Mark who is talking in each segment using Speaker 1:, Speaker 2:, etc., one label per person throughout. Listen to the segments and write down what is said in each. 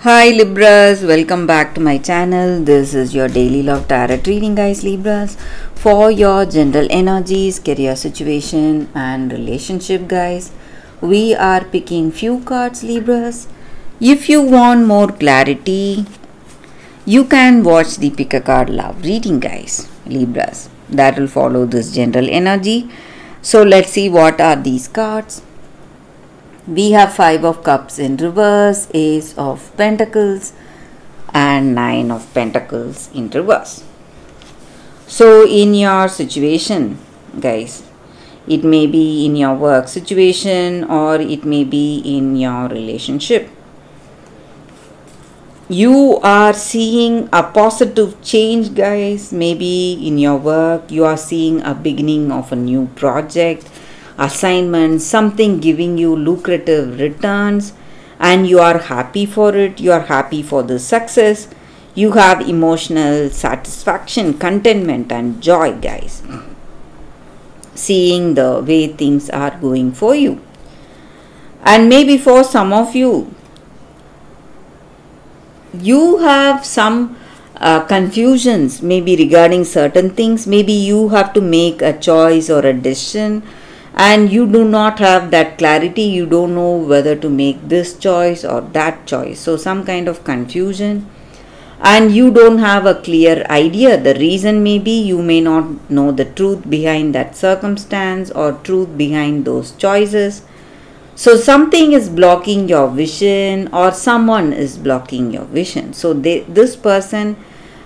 Speaker 1: Hi Libras, welcome back to my channel. This is your daily love tarot reading, guys. Libras, for your general energies, career situation and relationship, guys. We are picking few cards, Libras. If you want more clarity, you can watch the pick a card love reading, guys. Libras, that will follow this general energy. So let's see what are these cards. We have 5 of cups in reverse, ace of pentacles and 9 of pentacles in reverse. So in your situation, guys, it may be in your work situation or it may be in your relationship. You are seeing a positive change, guys. Maybe in your work you are seeing a beginning of a new project, assignment, something giving you lucrative returns, and you are happy for it. You are happy for the success. You have emotional satisfaction, contentment and joy, guys, seeing the way things are going for you. And maybe for some of you, you have some confusions maybe regarding certain things. Maybe you have to make a choice or a decision and you do not have that clarity. You don't know whether to make this choice or that choice. So some kind of confusion, and you don't have a clear idea. The reason may be you may not know the truth behind that circumstance or truth behind those choices. So something is blocking your vision or someone is blocking your vision. So this person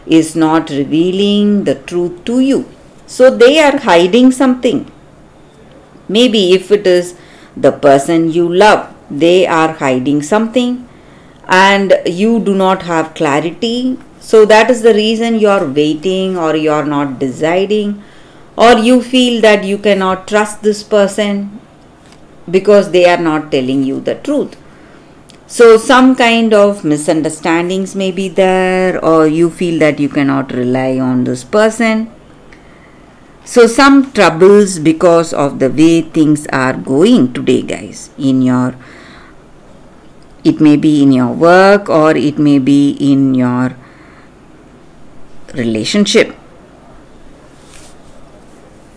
Speaker 1: is not revealing the truth to you. So they are hiding something. Maybe if it is the person you love, they are hiding something and you do not have clarity. So that is the reason you are waiting or you are not deciding, or you feel that you cannot trust this person because they are not telling you the truth. So some kind of misunderstandings may be there, or you feel that you cannot rely on this person. So some troubles because of the way things are going today, guys, it may be in your work or it may be in your relationship.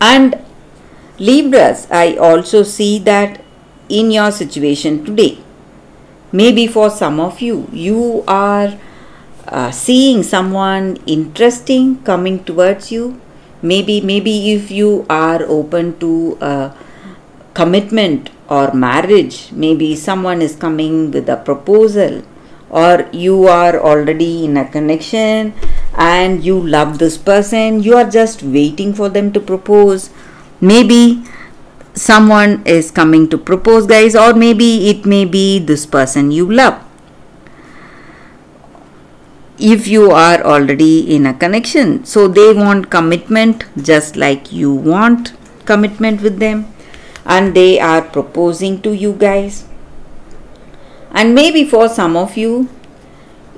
Speaker 1: And Libras, I also see that in your situation today, maybe for some of you, you are seeing someone interesting coming towards you. Maybe if you are open to a commitment or marriage, maybe someone is coming with a proposal, or you are already in a connection and you love this person, you are just waiting for them to propose. Maybe someone is coming to propose, guys, or maybe it may be this person you love. If you are already in a connection, so they want commitment just like you want commitment with them, and they are proposing to you, guys. And maybe for some of you,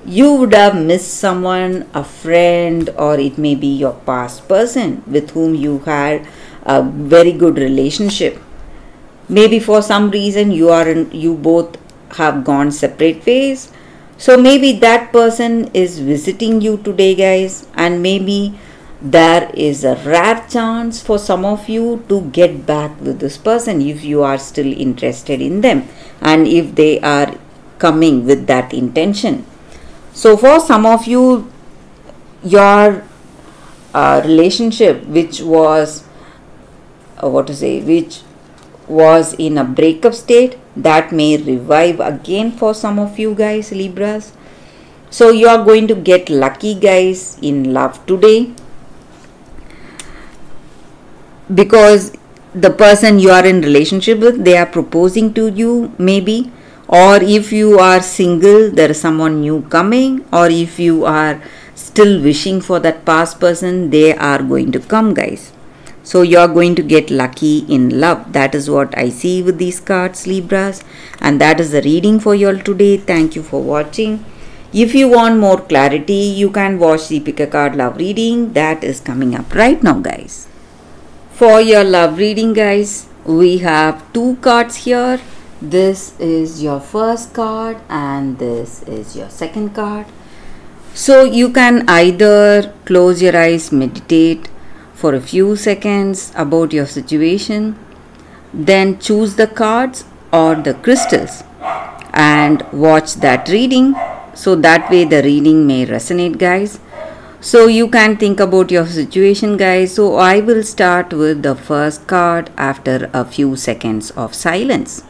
Speaker 1: you would have missed someone, a friend, or it may be your past person with whom you had a very good relationship. Maybe for some reason you both have gone separate ways. So maybe that person is visiting you today, guys, and maybe there is a rare chance for some of you to get back with this person if you are still interested in them and if they are coming with that intention. So for some of you, your relationship which was in a breakup state, that may revive again for some of you, guys, Libras. So you are going to get lucky, guys, in love today, because the person you are in relationship with, they are proposing to you, maybe. Or if you are single, there is someone new coming, or if you are still wishing for that past person, they are going to come, guys. So you are going to get lucky in love. That is what I see with these cards, Libras. And that is the reading for you all today. Thank you for watching. If you want more clarity, you can watch the pick a card love reading that is coming up right now, guys. For your love reading, guys, we have 2 cards here. This is your first card and this is your second card. So you can either close your eyes, meditate for a few seconds about your situation, then choose the cards or the crystals and watch that reading. So that way the reading may resonate, guys. So you can think about your situation, guys. So I will start with the first card after a few seconds of silence.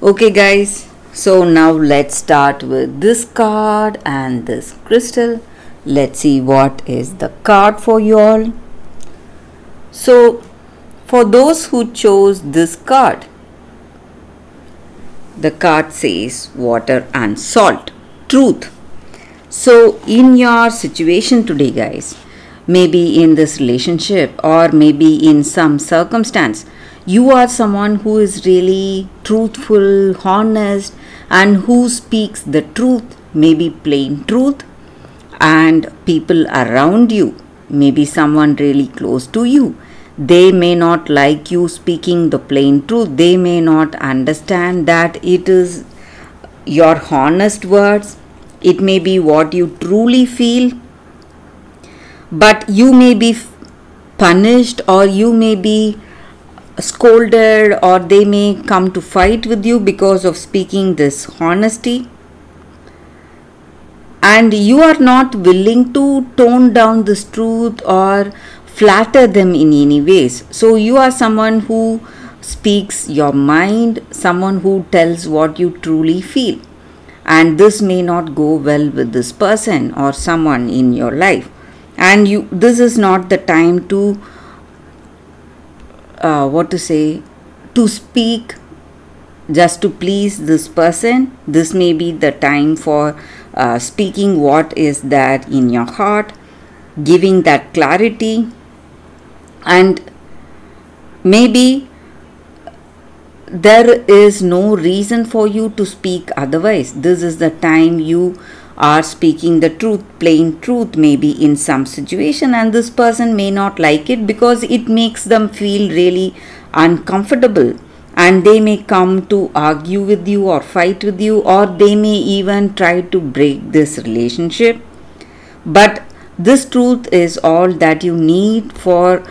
Speaker 1: Okay, guys. So now let's start with this card and this crystal. Let's see what is the card for you all. So for those who chose this card, the card says water and salt, truth. So in your situation today, guys, maybe in this relationship or maybe in some circumstance, you are someone who is really truthful, honest, and who speaks the truth, maybe plain truth, and people around you, maybe someone really close to you, they may not like you speaking the plain truth. They may not understand that it is your honest words. It may be what you truly feel, but you may be punished or you may be scolded or they may come to fight with you because of speaking this honesty. And you are not willing to tone down this truth or flatter them in any ways. So you are someone who speaks your mind, someone who tells what you truly feel. And this may not go well with this person or someone in your life. And this is not the time to to speak just to please this person. This may be the time for speaking what is there in your heart, giving that clarity, and maybe there is no reason for you to speak otherwise. This is the time you are speaking the truth, plain truth, maybe in some situation, and this person may not like it because it makes them feel really uncomfortable, and they may come to argue with you or fight with you, or they may even try to break this relationship. But this truth is all that you need for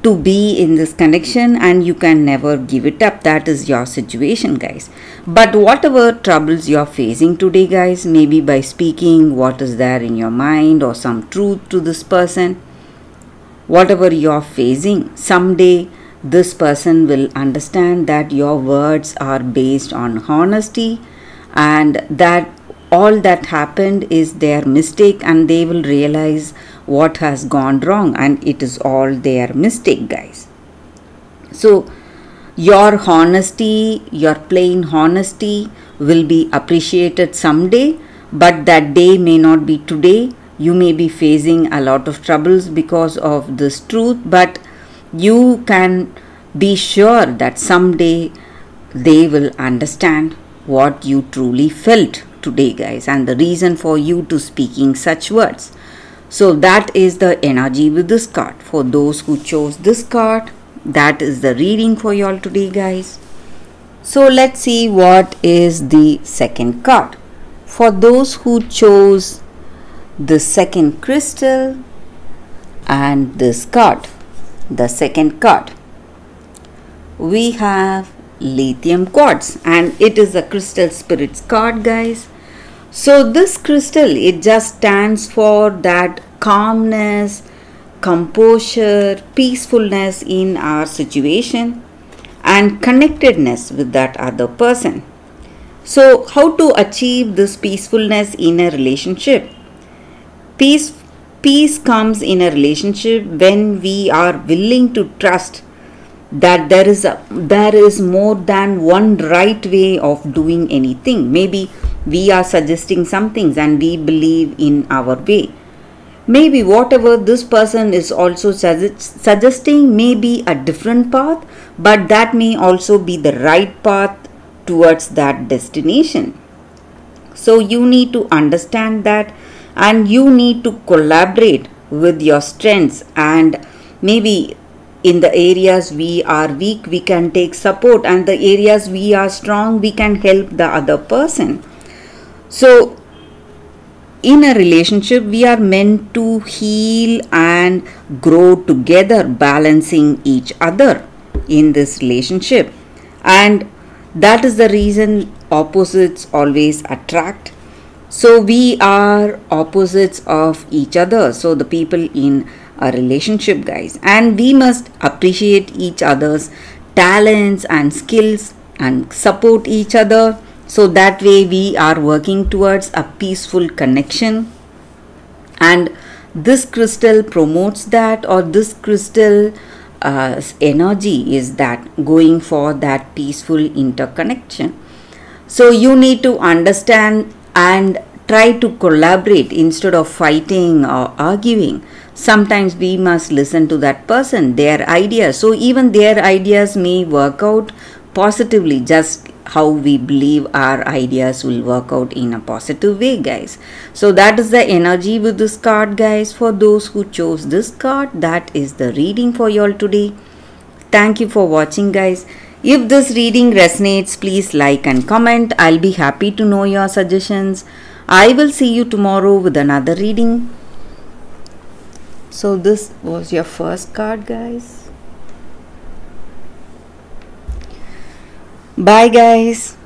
Speaker 1: to be in this connection, and you can never give it up. That is your situation, guys. But whatever troubles you are facing today, guys, maybe by speaking what is there in your mind or some truth to this person, whatever you are facing, someday this person will understand that your words are based on honesty and that all that happened is their mistake, and they will realize what has gone wrong and it is all their mistake, guys. So your honesty, your plain honesty will be appreciated someday, but that day may not be today. You may be facing a lot of troubles because of this truth, but you can be sure that someday they will understand what you truly felt today, guys, and the reason for you to speaking such words. So that is the energy with this card. For those who chose this card, that is the reading for you all today, guys. So let's see what is the second card. For those who chose the second crystal and this card, the second card, we have lithium quartz, and it is a crystal spirits card, guys. So this crystal, it just stands for that calmness, composure, peacefulness in our situation and connectedness with that other person. So how to achieve this peacefulness in a relationship? Peace comes in a relationship when we are willing to trust that there is more than one right way of doing anything. Maybe we are suggesting some things and we believe in our way. Maybe whatever this person is also suggesting may be a different path, but that may also be the right path towards that destination. So you need to understand that, and you need to collaborate with your strengths, and maybe in the areas we are weak, we can take support, and the areas we are strong, we can help the other person. So in a relationship, we are meant to heal and grow together, balancing each other in this relationship. And that is the reason opposites always attract. So we are opposites of each other. So the people in a relationship, guys, and we must appreciate each other's talents and skills and support each other. So that way we are working towards a peaceful connection. And this crystal promotes that, or this crystal energy is that, going for that peaceful interconnection. So you need to understand and try to collaborate instead of fighting or arguing. Sometimes we must listen to that person, their ideas. So even their ideas may work out positively, just how we believe our ideas will work out in a positive way, guys. So that is the energy with this card, guys. For those who chose this card, that is the reading for you all today. Thank you for watching, guys. If this reading resonates, please like and comment. I'll be happy to know your suggestions. I will see you tomorrow with another reading. So this was your first card, guys. Bye, guys.